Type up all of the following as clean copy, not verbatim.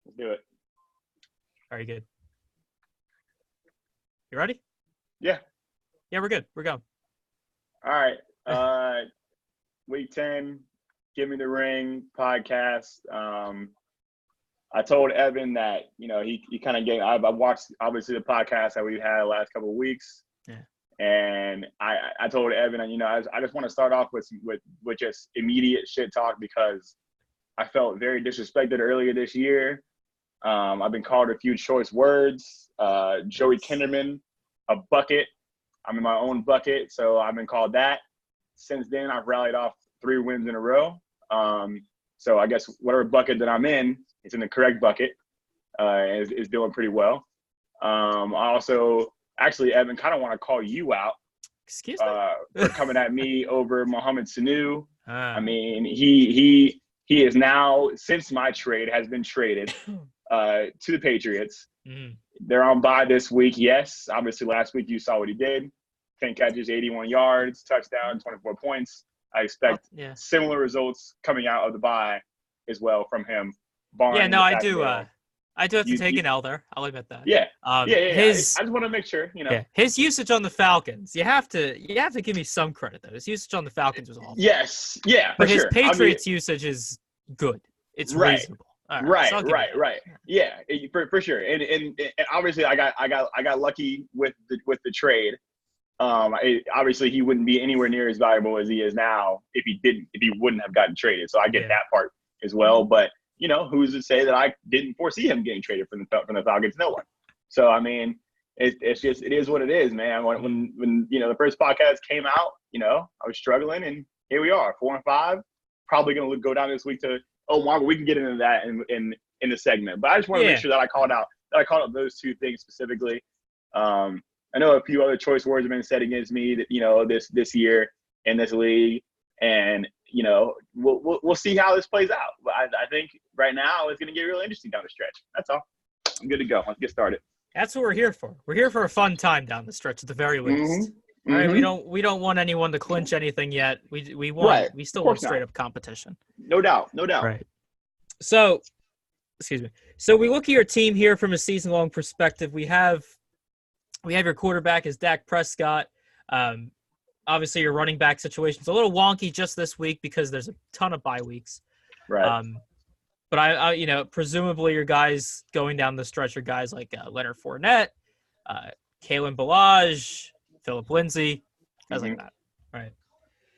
Let's do it. Very good. You ready? Yeah. Yeah, we're good. We're going. All right. Week 10, Give Me the Ring podcast. I told Evan that, he kind of I've watched, obviously, the podcast that we've had the last couple of weeks. Yeah. And I told Evan, I just want to start off with just immediate shit talk because I felt very disrespected earlier this year. I've been called a few choice words. Joey Kinderman, a bucket. I'm in my own bucket, so I've been called that. Since then, I've rallied off 3 wins in a row. So I guess whatever bucket that I'm in, it's in the correct bucket. Is doing pretty well. I also, actually, Evan, kind of want to call you out. Excuse me? For coming at me over Mohamed Sanu. I mean, he is now, since my trade, has been traded to the Patriots. Mm. They're on bye this week. Yes, obviously last week you saw what he did. 10 catches, 81 yards, touchdown, 24 points. I expect similar results coming out of the bye as well from him. Yeah, no, I do. I do have to take an L there. I'll admit that. Yeah. I just want to make sure, Yeah, his usage on the Falcons. You have to give me some credit though. His usage on the Falcons was awful. Yes. Yeah. But his Patriots usage is good. It's reasonable. Right. Yeah, for sure. And obviously, I got lucky with the trade. Obviously, he wouldn't be anywhere near as valuable as he is now if he wouldn't have gotten traded. So I get that part as well. But who's to say that I didn't foresee him getting traded from the Falcons? No one. So I mean, it's just it is what it is, man. When the first podcast came out, I was struggling, and here we are, 4-5. Probably gonna go down this week to. Oh, Marvel, we can get into that in the segment. But I just want to make sure that I called out those 2 things specifically. I know a few other choice words have been said against me that, this year in this league. And, we'll see how this plays out. But I think right now it's going to get really interesting down the stretch. That's all. I'm good to go. Let's get started. That's what we're here for. We're here for a fun time down the stretch at the very least. Mm-hmm. All right, we don't want anyone to clinch anything yet. We still want straight up competition. No doubt. Right. So, excuse me. So we look at your team here from a season-long perspective. We have your quarterback as Dak Prescott. Obviously, your running back situation is a little wonky just this week because there's a ton of bye weeks. Right. But I presumably your guys going down the stretch are guys like Leonard Fournette, Kalen Ballage, Phillip Lindsay, guys like that. Right.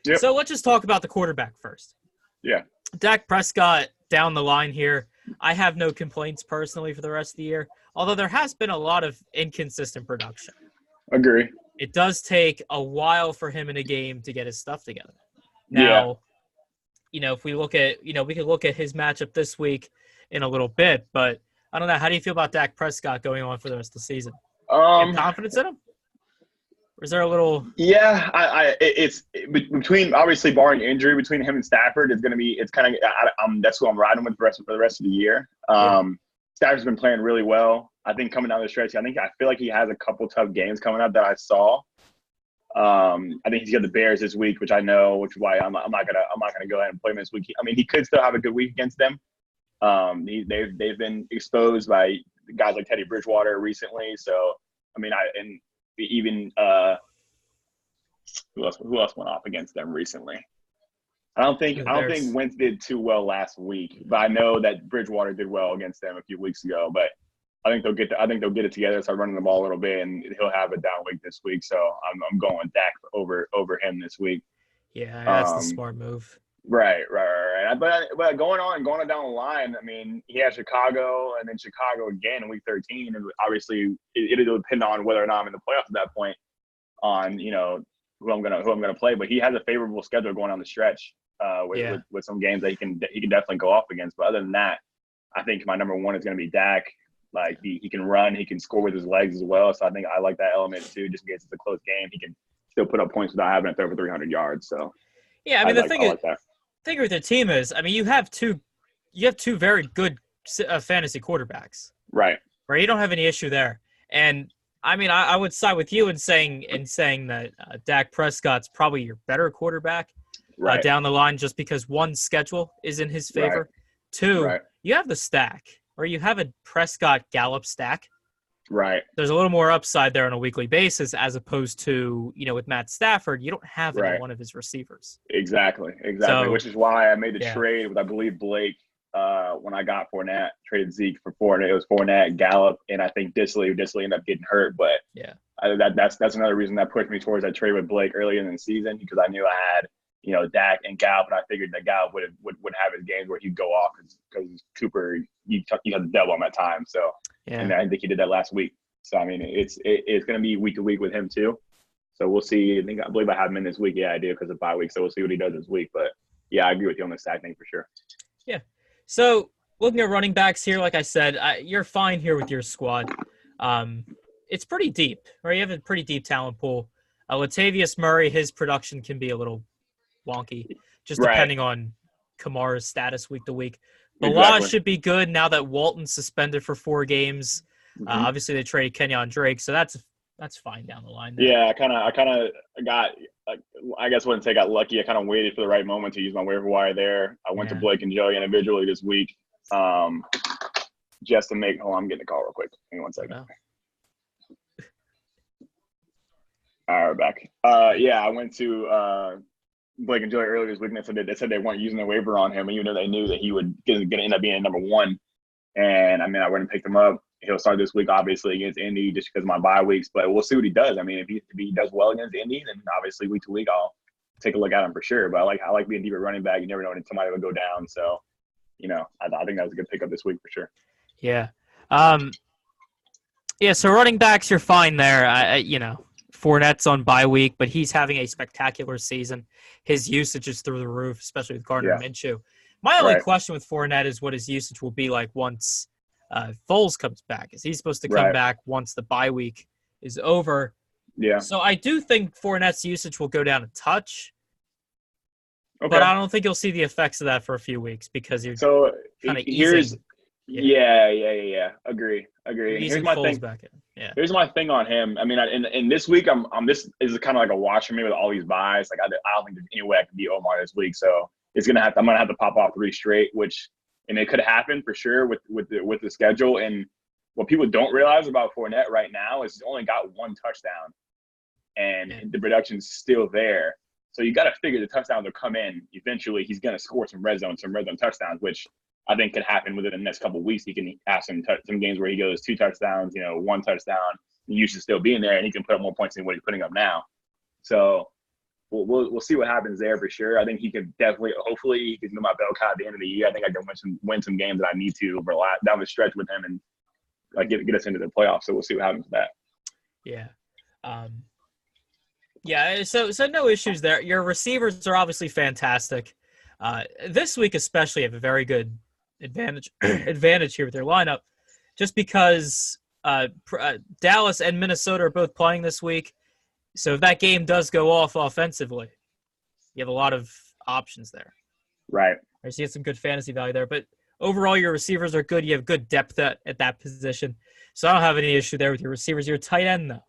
Yep. So let's just talk about the quarterback first. Yeah. Dak Prescott down the line here. I have no complaints personally for the rest of the year, although there has been a lot of inconsistent production. Agree. It does take a while for him in a game to get his stuff together. Now, if we look at, we could look at his matchup this week in a little bit, but I don't know. How do you feel about Dak Prescott going on for the rest of the season? You have confidence in him? Or is there a little? Yeah, it's between, obviously barring injury, between him and Stafford is going to be. It's kind of that's who I'm riding with for the rest of the year. Stafford's been playing really well. I think coming down the stretch, I feel like he has a couple tough games coming up that I saw. I think he's got the Bears this week, which I know, which is why I'm not gonna go ahead and play him this week. I mean, he could still have a good week against them. They've been exposed by guys like Teddy Bridgewater recently. So I mean, who else went off against them recently? I don't think Wentz did too well last week, but I know that Bridgewater did well against them a few weeks ago. But I think they'll get it together, start running the ball a little bit, and he'll have a down week this week. So I'm going Dak over him this week. Yeah, that's the smart move. Right. But going on down the line, I mean, he has Chicago and then Chicago again in week 13, and obviously it'll depend on whether or not I'm in the playoffs at that point on who I'm gonna play. But he has a favorable schedule going on the stretch with some games that he can definitely go off against. But other than that, I think my number one is gonna be Dak. Like he can run, he can score with his legs as well. So I think I like that element too. Just in case it's a close game, he can still put up points without having to throw for 300 yards. So yeah, I mean the thing with the team is, I mean, you have two very good fantasy quarterbacks. Right. You don't have any issue there. And I mean, I would side with you in saying that Dak Prescott's probably your better quarterback down the line, just because one, schedule is in his favor. Two, you have the stack. or you have a Prescott Gallup stack. Right. There's a little more upside there on a weekly basis, as opposed to, with Matt Stafford, you don't have any Right. one of his receivers. Exactly. So, Which is why I made the yeah. trade with, I believe, Blake when I got Fournette, traded Zeke for Fournette. It was Fournette, Gallup, and I think Disley ended up getting hurt. But yeah, that's another reason that pushed me towards that trade with Blake earlier in the season, because I knew I had, Dak and Gallup, and I figured that Gallup would have his games where he'd go off because Cooper, you had the devil on that time. So, yeah. And I think he did that last week. So, I mean, it's going to be week to week with him too. So we'll see. I believe I have him in this week. Yeah, I do, because of bye week. So we'll see what he does this week. But yeah, I agree with you on the stack thing for sure. Yeah. So looking at running backs here, like I said, you're fine here with your squad. It's pretty deep, right? You have a pretty deep talent pool. Latavius Murray, his production can be a little wonky, just depending on Kamara's status week to week. Balazs should be good now that Walton's suspended for 4 games. Obviously, they traded Kenyon Drake, so that's fine down the line there. Yeah, I kind of got, I guess I wouldn't say got lucky. I kind of waited for the right moment to use my waiver wire there. I went to Blake and Joey individually this week, just to make. Hold on, I'm getting a call real quick. Hang on 1 second. All right, we're back. Yeah, I went to Blake and Joey earlier this week, and they said they weren't using their waiver on him, and even though they knew that he would end up being number 1. And I mean, I went and picked him up. He'll start this week, obviously, against Indy, just because of my bye weeks. But we'll see what he does. I mean, if he does well against Indy, then obviously week to week I'll take a look at him for sure. But I like being deep at running back. You never know when somebody will go down. So, I think that was a good pickup this week for sure. Yeah. Yeah. So running backs, you're fine there. Fournette's on bye week, but he's having a spectacular season. His usage is through the roof, especially with Gardner Minshew. My only question with Fournette is what his usage will be like once Foles comes back. Is he supposed to come back once the bye week is over? Yeah. So I do think Fournette's usage will go down a touch. Okay. But I don't think you'll see the effects of that for a few weeks because you're kind of easing. Yeah. Agree. And here's my thing. Back in. Yeah. Here's my thing on him. I mean, in this week, this is kind of like a wash for me with all these buys. Like I don't think there's any way I can beat Omar this week. So I'm gonna have to pop off 3 straight, and it could happen for sure with the schedule. And what people don't realize about Fournette right now is he's only got 1 touchdown, and the production's still there. So you got to figure the touchdowns will come in eventually. He's gonna score some red zone touchdowns, which I think could happen within the next couple of weeks. He can have some games where he goes 2 touchdowns, 1 touchdown. You should still be in there, and he can put up more points than what he's putting up now. So we'll see what happens there for sure. I think he could definitely, hopefully, he can do my bell cow at the end of the year. I think I can win some games that I need to down the stretch with him and get us into the playoffs. So we'll see what happens with that. Yeah. So no issues there. Your receivers are obviously fantastic. This week especially have a very good advantage here with their lineup, just because Dallas and Minnesota are both playing this week. So if that game does go off offensively, you have a lot of options there. Right. So you get some good fantasy value there. But overall, your receivers are good. You have good depth at that position. So I don't have any issue there with your receivers. Your tight end, though.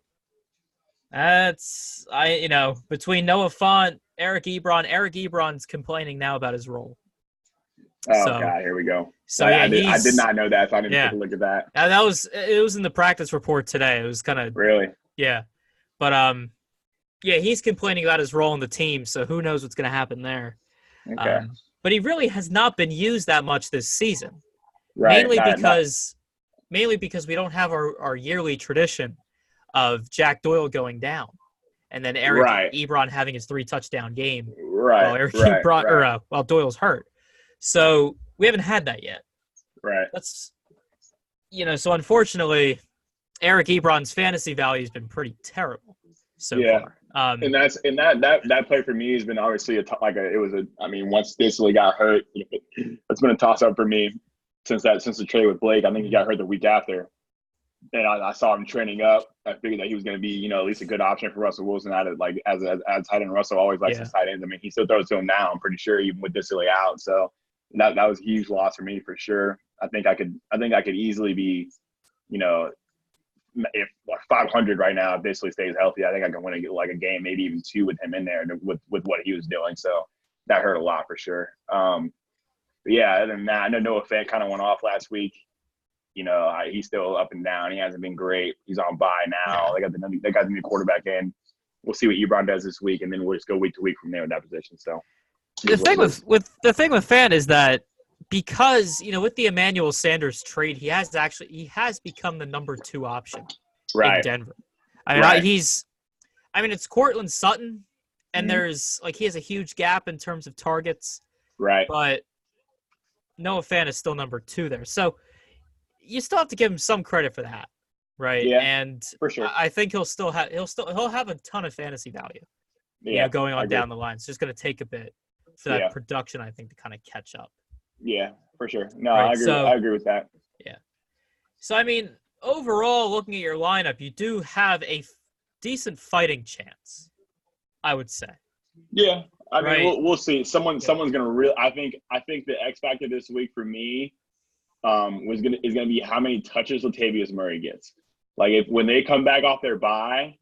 Between Noah Fant, Eric Ebron's complaining now about his role. God, here we go. So I did not know that, so I didn't take a look at that. It was in the practice report today. It was kind of really, yeah, but he's complaining about his role in the team. So who knows what's going to happen there? Okay. But he really has not been used that much this season, right? Mainly because we don't have our yearly tradition of Jack Doyle going down, and then Eric Ebron having his 3 touchdown game. Right. While Doyle's hurt. So we haven't had that yet. Right. That's so unfortunately, Eric Ebron's fantasy value has been pretty terrible so far. And that play for me has been obviously once Disley got hurt, it's been a toss up for me since the trade with Blake. I think he got hurt the week after. And I saw him trending up. I figured that he was going to be, at least a good option for Russell Wilson as tight end. Russell always likes his tight ends. I mean, he still throws to him now, I'm pretty sure, even with Disley out. So that was a huge loss for me for sure. I think I could easily be, if 500 right now, if Disley stays healthy, I think I can win a game, maybe even 2 with him in there with what he was doing. So that hurt a lot for sure. But yeah, other than that, I know Noah Fant kind of went off last week. he's still up and down. He hasn't been great. He's on bye now. Yeah. They got the new quarterback in. We'll see what Ebron does this week, and then we'll just go week to week from there in that position. So The thing with Fan is that because with the Emmanuel Sanders trade, he has become the number 2 option in Denver. I mean, it's Cortland Sutton, and there's he has a huge gap in terms of targets. Right. But Noah Fant is still number 2 there. So you still have to give him some credit for that, right? Yeah, and for sure. I think he'll have a ton of fantasy value. Yeah, going on down the line. It's just going to take a bit for that production, I think, to kind of catch up. Yeah, for sure. No, right, I agree with that. Yeah. So I mean, overall, looking at your lineup, you do have a decent fighting chance, I would say. Yeah, I mean, we'll see. Someone's gonna really. I think the X factor this week for me is gonna be how many touches Latavius Murray gets. When they come back off their bye,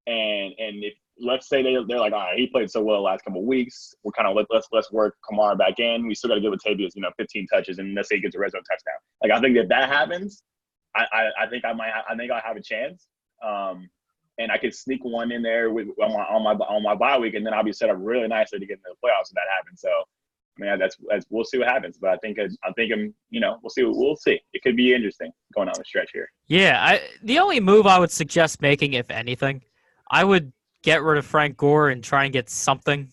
and if let's say they're like, all right, he played so well the last couple of weeks, we're kind of let's work Kamara back in. We still got to give Latavius 15 touches, and let's say he gets a red zone touchdown. I think if that happens, I think I'll have a chance. And I could sneak one in there on my bye week, and then I'll be set up really nicely to get into the playoffs if that happens. So, I mean, that's we'll see what happens. But we'll see. It could be interesting going down the stretch here. Yeah, the only move I would suggest making, if anything, I would get rid of Frank Gore and try and get something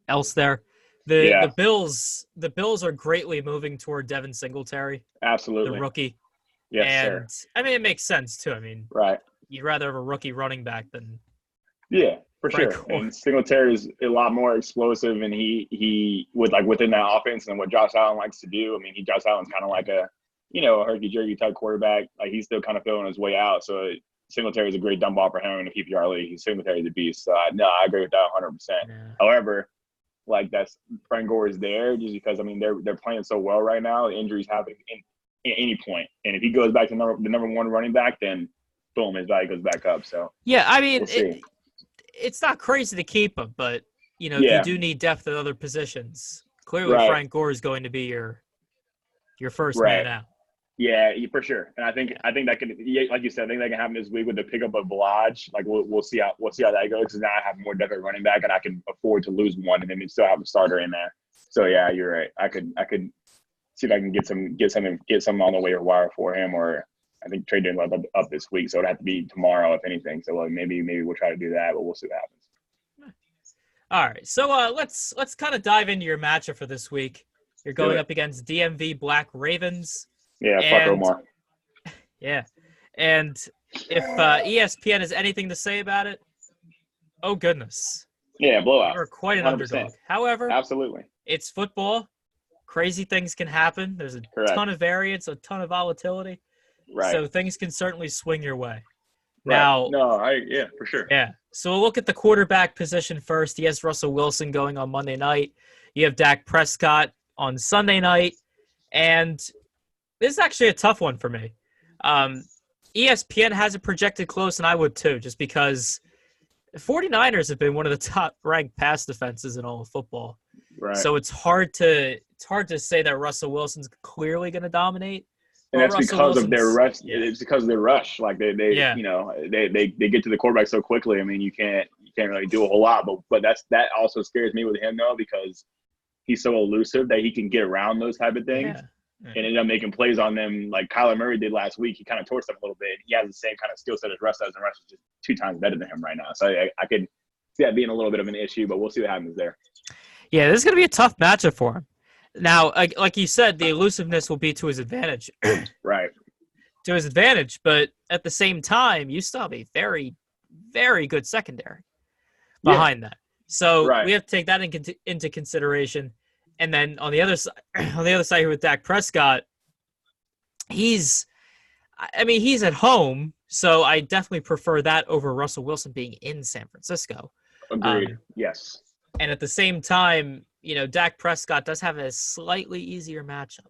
else there. The Bills are greatly moving toward Devin Singletary. Absolutely. The rookie. Yes, and, sir. I mean, it makes sense, too. I mean, right. You'd rather have a rookie running back than for Frank sure. Gore. And Singletary is a lot more explosive, and he would within that offense and what Josh Allen likes to do. I mean, Josh Allen's kind of like a herky-jerky type quarterback. He's still kind of feeling his way out. So Singletary is a great dumb ball for him in a PPR league. Singletary is a beast. So I agree with that 100%. Yeah. However, that's Frank Gore is there just because they're playing so well right now. Injuries happen at any point, and if he goes back to the number 1 running back, then boom, his value goes back up. So yeah, I mean, we'll it's not crazy to keep him, but you do need depth at other positions. Clearly, Frank Gore is going to be your first man out. Yeah, for sure. And I think that could, like you said, I think that can happen this week with the pickup of Ballage. We'll see how that goes, because now I have more depth at running back, and I can afford to lose one and then still have a starter in there. So yeah, you're right. I could see if I can get some on the waiver wire for him, or I think trade him up this week. So it'd have to be tomorrow, if anything. So maybe we'll try to do that, but we'll see what happens. All right. So let's kind of dive into your matchup for this week. You're going up against DMV Black Ravens. Yeah, fuck Omar. Yeah. And if ESPN has anything to say about it, oh goodness. Yeah, blowout. You're quite an 100%. underdog. However, absolutely, it's football. Crazy things can happen. There's a ton of variance, a ton of volatility. Right. So things can certainly swing your way. Right. Now, for sure. Yeah. So we'll look at the quarterback position first. He has Russell Wilson going on Monday night. You have Dak Prescott on Sunday night. And this is actually a tough one for me. ESPN has it projected close, and I would too, just because the 49ers have been one of the top-ranked pass defenses in all of football. Right. So it's hard to say that Russell Wilson's clearly going to dominate. And that's because of their rush. Yeah. It's because of their rush. They get to the quarterback so quickly. I mean, you can't really do a whole lot. But that also scares me with him though, because he's so elusive that he can get around those type of things and end up making plays on them like Kyler Murray did last week. He kind of torched them a little bit. He has the same kind of skill set as Russ does, and Russ is just 2 times better than him right now. So I could see that being a little bit of an issue, but we'll see what happens there. Yeah, this is going to be a tough matchup for him. Now, like you said, the elusiveness will be to his advantage. Right. To his advantage, but at the same time, you still have a very, very good secondary behind that. So we have to take that into consideration. And then on the other side here with Dak Prescott, he's at home, so I definitely prefer that over Russell Wilson being in San Francisco. Agreed. Yes. And at the same time, Dak Prescott does have a slightly easier matchup.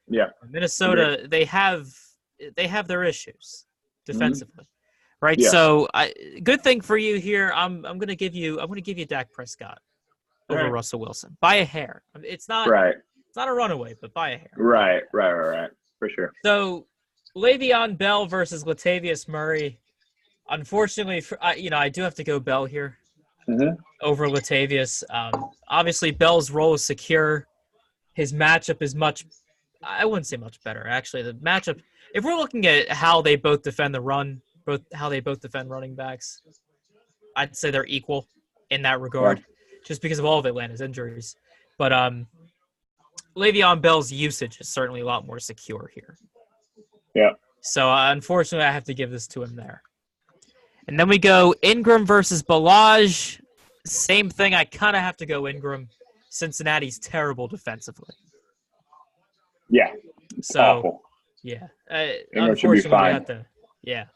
Yeah. Minnesota, they have their issues defensively. Right? Yeah. So, good thing for you here. I'm going to give you Dak Prescott over Russell Wilson by a hair. It's not a runaway, but by a hair. Right. For sure. So, Le'Veon Bell versus Latavius Murray. Unfortunately, I do have to go Bell here over Latavius. Obviously, Bell's role is secure. His matchup is I wouldn't say much better. Actually, the matchup, if we're looking at how they both defend the run, how they both defend running backs, I'd say they're equal in that regard, just because of all of Atlanta's injuries. But Le'Veon Bell's usage is certainly a lot more secure here. Yeah. So unfortunately, I have to give this to him there. And then we go Ingram versus Ballage. Same thing. I kind of have to go Ingram. Cincinnati's terrible defensively. Yeah. So, awful. Yeah. Ingram should be fine. Yeah.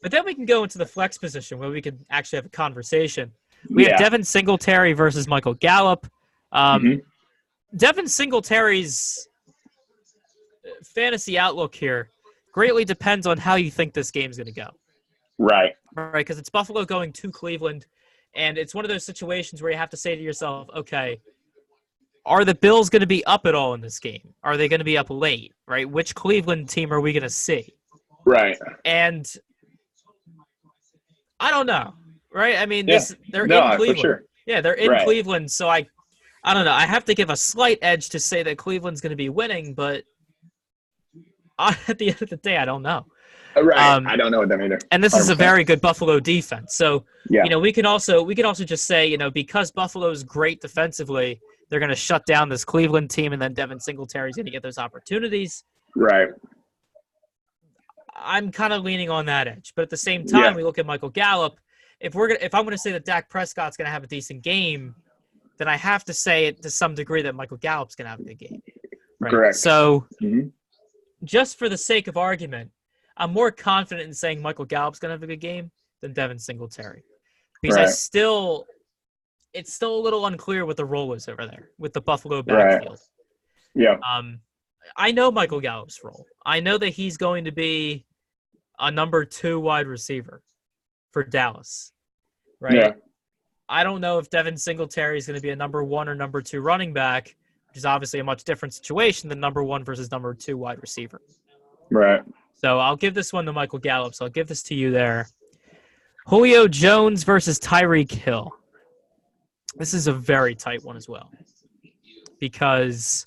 But then we can go into the flex position where we can actually have a conversation. We have Devin Singletary versus Michael Gallup. Devin Singletary's fantasy outlook here greatly depends on how you think this game's going to go. Right. Because it's Buffalo going to Cleveland, and it's one of those situations where you have to say to yourself, okay, are the Bills going to be up at all in this game? Are they going to be up late, right? Which Cleveland team are we going to see? Right. And I don't know, right? I mean, they're in Cleveland. For sure. Yeah, they're in Cleveland, so I don't know. I have to give a slight edge to say that Cleveland's going to be winning, but at the end of the day, I don't know. Right. I don't know what that means. And this is a very good Buffalo defense. So, we can also just say, because Buffalo's great defensively, they're going to shut down this Cleveland team, and then Devin Singletary's going to get those opportunities. Right. I'm kind of leaning on that edge. But at the same time, we look at Michael Gallup. If I'm going to say that Dak Prescott's going to have a decent game, then I have to say it to some degree that Michael Gallup's going to have a good game. Right? Correct. So, just for the sake of argument, I'm more confident in saying Michael Gallup's going to have a good game than Devin Singletary. Because it's still a little unclear what the role is over there with the Buffalo backfield. Yeah. I know Michael Gallup's role. I know that he's going to be a number 2 wide receiver for Dallas. Right? Yeah. I don't know if Devin Singletary is going to be a number 1 or number 2 running back, which is obviously a much different situation than number 1 versus number 2 wide receiver. Right. So I'll give this one to Michael Gallup. So I'll give this to you there. Julio Jones versus Tyreek Hill. This is a very tight one as well. Because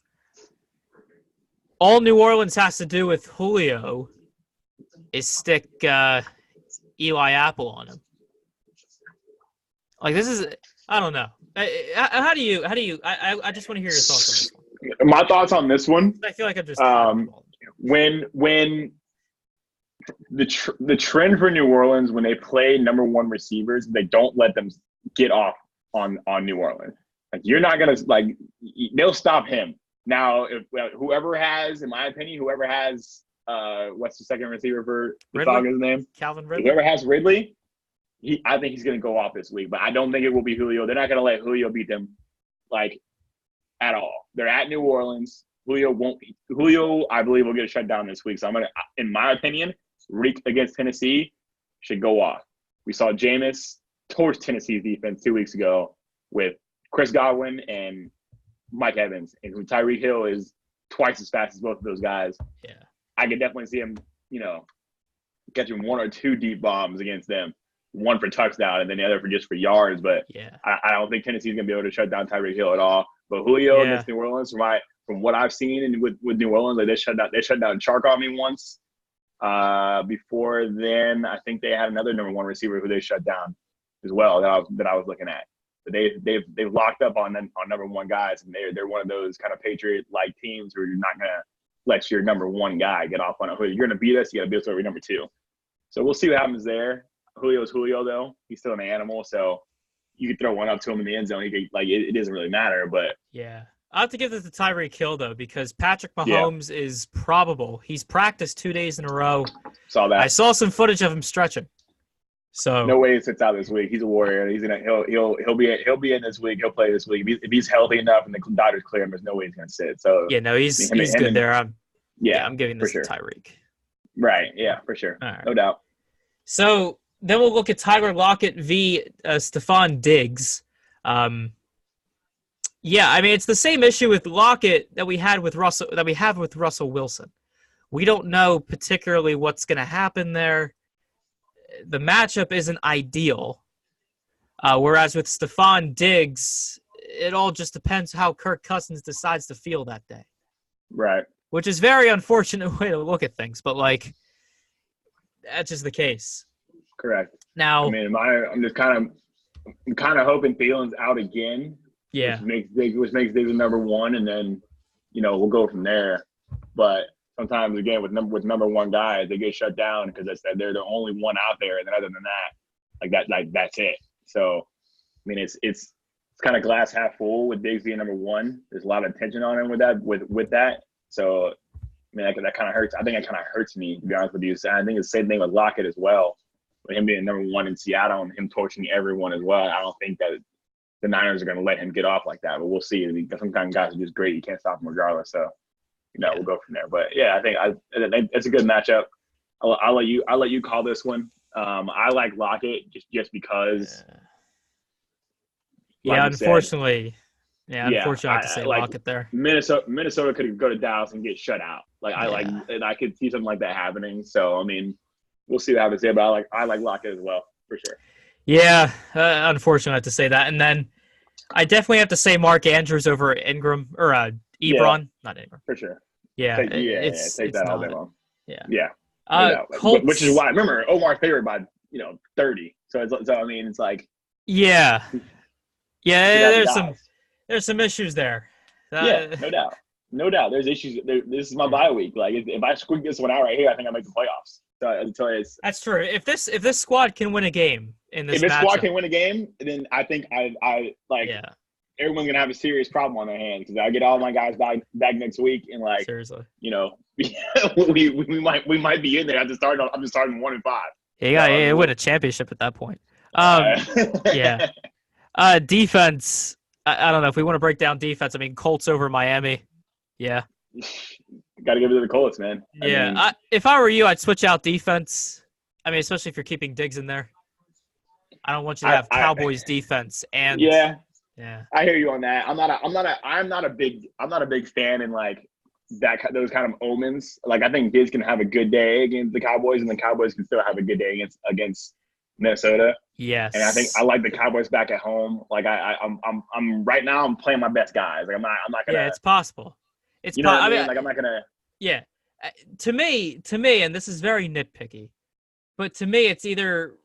all New Orleans has to do with Julio is stick Eli Apple on him. Like, this is, I don't know. How do you, I just want to hear your thoughts on this one. My thoughts on this one. I feel like I'm just, when the trend for New Orleans, when they play number 1 receivers, they don't let them get off on New Orleans. Like, you're not going to, they'll stop him. Now, if whoever has, in my opinion, what's the second receiver for the Falcons' name? Calvin Ridley. Whoever has Ridley, I think he's going to go off this week, but I don't think it will be Julio. They're not going to let Julio beat them, at all. They're at New Orleans. Julio, I believe, will get shut down this week. So I'm going to, in my opinion, Reek against Tennessee should go off. We saw Jameis torch Tennessee's defense 2 weeks ago with Chris Godwin and Mike Evans. And Tyreek Hill is twice as fast as both of those guys. Yeah. I could definitely see him, catching 1 or 2 deep bombs against them. One for touchdown and then the other for yards. But I don't think Tennessee's going to be able to shut down Tyreek Hill at all. But Julio against New Orleans, from what I've seen and with New Orleans, they shut down Chark on me once. Before then, I think they had another number 1 receiver who they shut down as well that I was looking at. But they've locked up on number 1 guys, and they're one of those kind of Patriot-like teams where you're not going to let your number 1 guy get off on it. You're going to beat us, you got to beat us over number 2. So we'll see what happens there. Julio's Julio, though. He's still an animal, so you could throw one up to him in the end zone. He could, it doesn't really matter. But yeah, I have to give this to Tyreek Hill though, because Patrick Mahomes is probable. He's practiced 2 days in a row. Saw that. I saw some footage of him stretching. So no way he sits out this week. He's a warrior. He'll be in this week. He'll play this week if he's healthy enough and the doctors clear him. There's no way he's gonna sit. So he's good there. I'm giving this to Tyreek. Right. Yeah, for sure. Right. No doubt. So then we'll look at Tyler Lockett v. Stephon Diggs. It's the same issue with Lockett that we have with Russell Wilson. We don't know particularly what's going to happen there. The matchup isn't ideal. Whereas with Stephon Diggs, it all just depends how Kirk Cousins decides to feel that day. Right. Which is a very unfortunate way to look at things, but like that's just the case. Correct. Now, I mean, I'm kind of hoping Thielen's out again. Yeah. Which makes Diggs number one, and then we'll go from there. But sometimes again with number one guys, they get shut down because they're the only one out there, and then other than that, that's it. So, I mean, it's kind of glass half full with Diggs being number one. There's a lot of attention on him with that. So, I mean, that kind of hurts. I think it kind of hurts me, to be honest with you. So I think it's the same thing with Lockett as well. With him being number one in Seattle and him torching everyone as well. I don't think that the Niners are going to let him get off like that, but we'll see. Sometimes guys are just great. You can't stop them regardless. So, we'll go from there. But yeah, I think it's a good matchup. I'll let you call this one. I like Lockett just because. Yeah, unfortunately. Unfortunately, I have to say Lockett there. Minnesota could go to Dallas and get shut out. And I could see something like that happening. So I mean, we'll see what happens there. But I like Lockett as well for sure. Yeah, unfortunately, I have to say that. And then I definitely have to say Mark Andrews over Ingram or Ebron, not Ingram for sure. Yeah, take that all day long. Yeah. Colts, which is why remember Omar's favored by 30. So I mean it's like there's some issues there. No doubt. There's issues. This is my bye week. Like if I squeak this one out right here, I think I make the playoffs. So that's true. If this squad can win a game in this, if this squad can win a game, then I think everyone's gonna have a serious problem on their hands because I get all my guys back next week and seriously, we might be in there. I'm just starting 1-5. Yeah, win a championship at that point. Defense. I don't know if we want to break down defense. I mean, Colts over Miami. Yeah. Got to give it to the Colts, man. If I were you, I'd switch out defense. I mean, especially if you're keeping Diggs in there. I don't want you to have Cowboys defense and yeah. I hear you on that. I'm not a big fan in those kind of omens. I think Diggs can have a good day against the Cowboys, and the Cowboys can still have a good day against Minnesota. Yes. And I think I like the Cowboys back at home. I'm right now I'm playing my best guys. I'm not gonna. Yeah, it's possible. It's I'm not gonna. Yeah. To me, and this is very nitpicky, but to me, it's either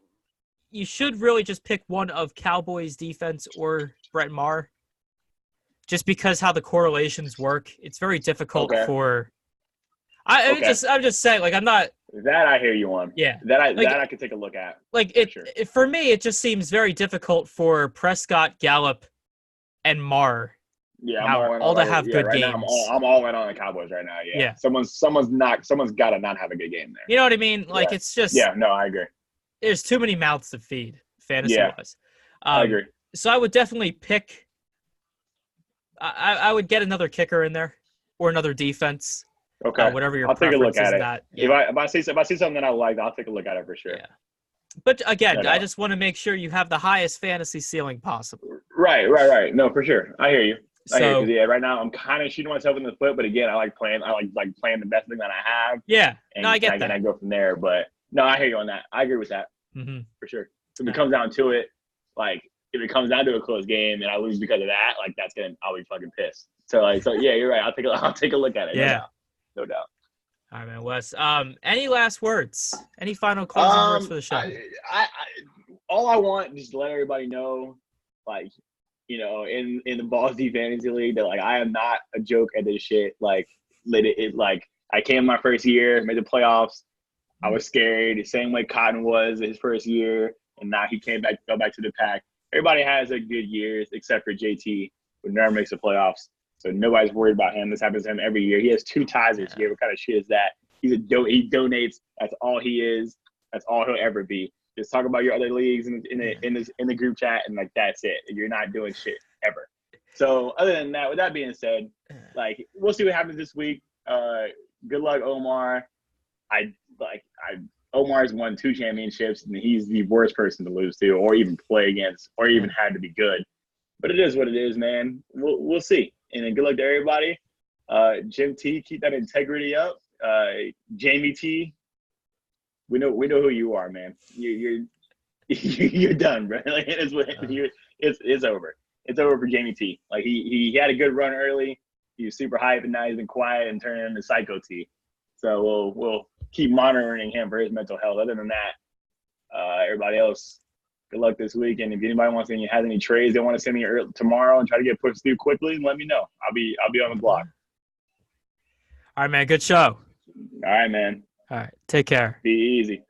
you should really just pick one of Cowboys defense or Brett Maher, just because how the correlations work. It's very difficult for. I'm just saying, I'm not. That I hear you on. Yeah. That I could take a look at. For me, it just seems very difficult for Prescott, Gallup, and Maher. Yeah, all to have good right games. Now I'm all in on the Cowboys right now. Yeah. Someone's got to not have a good game there. You know what I mean? It's just. Yeah. No, I agree. There's too many mouths to feed, fantasy-wise. I agree. So I would definitely pick. I would get another kicker in there or another defense. Okay. Whatever your I'll take a look at it. Yeah. If I see something that I like, I'll take a look at it for sure. Yeah. But again, I just want to make sure you have the highest fantasy ceiling possible. Right. No, for sure. I hear you. Right now I'm kind of shooting myself in the foot, but again, I like playing the best thing that I have. Yeah. And I get that. And I go from there. But no, I hear you on that. I agree with that. Mm-hmm. For sure. So if it comes down to it, if it comes down to a close game and I lose because of that, I'll be fucking pissed. So yeah, you're right. I'll take a look at it. Yeah. No doubt. All right, man, Wes. Any last words? Any final closing words for the show? All I want is to let everybody know, in the BallzDeep Fantasy League, that I am not a joke at this shit. I came my first year, made the playoffs. I was scared, the same way Cotton was his first year, and now he fell back to the pack. Everybody has their good years except for JT, who never makes the playoffs. So nobody's worried about him. This happens to him every year. He has 2 ties this year. What kind of shit is that? He donates. That's all he is. That's all he'll ever be. Just talk about your other leagues in the group chat, and that's it. You're not doing shit ever. So other than that, with that being said, we'll see what happens this week. Good luck, Omar. Omar's won 2 championships, and he's the worst person to lose to, or even play against, or even had to be good. But it is what it is, man. We'll see. And then good luck to everybody. Jim T, keep that integrity up. Jamie T. We know who you are, man. You're done, bro. Like it's over. It's over for Jamie T. Like he had a good run early. He was super hype, and now he's been quiet and turning into Psycho T. So we'll keep monitoring him for his mental health. Other than that, everybody else, good luck this week. And if anybody has any trades they want to send me tomorrow and try to get pushed through quickly, let me know. I'll be on the block. All right, man. Good show. All right, man. All right. Take care. Be easy.